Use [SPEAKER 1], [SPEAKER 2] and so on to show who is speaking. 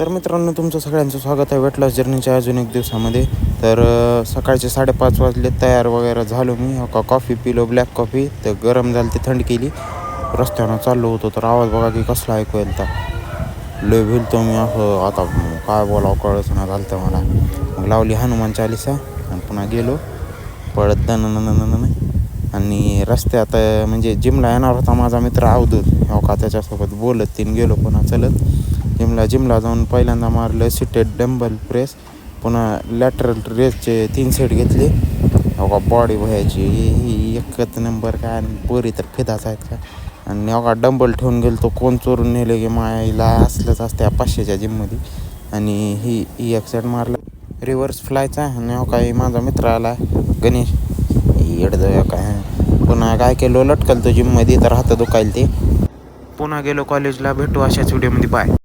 [SPEAKER 1] तर मित्रांनो, तुमचं सगळ्यांचं स्वागत आहे वेट लॉस जर्नीच्या अजून एक दिवसामध्ये. तर सकाळचे 5:30 वाजले, तयार वगैरे झालो मी. कॉफी पिलो, ब्लॅक कॉफी. तर गरम झाली, ती थंड केली. रस्त्यानं चाललो होतो तर आवाज बघा की कसला ऐकू येईल. तर लय भिल तो मी, असं आता काय बोलावं कळच ना झालं तर मला. मग लावली हनुमान चालीसा आणि पुन्हा गेलो पळत दन. आणि रस्त्यात म्हणजे जिमला येणार होता माझा मित्र अवधूत, त्याच्यासोबत बोलत तीन गेलो पुन्हा चलत जिमला जाऊन पहिल्यांदा मारलं सिटेड डंबल प्रेस, पुन्हा लॅटरल रेसचे 3 सेट घेतले. बॉडी व्हायची ही एकच नंबर. काय पोरी तर फिदाच आहेत का. आणि डंबल ठेवून गेलो तो कोण चोरून नेले की मायला असलंच असते 500च्या जिममध्ये. आणि ही एक सेट मारला रिव्हर्स फ्लायचा. आणि काही माझा मित्र आला गणेश येडं काय. पुन्हा काय केलो, लटकल तो जिममध्ये तर हात दुखायला ते. पुन्हा गेलो कॉलेजला. भेटू अशाच व्हिडिओमध्ये. बाय.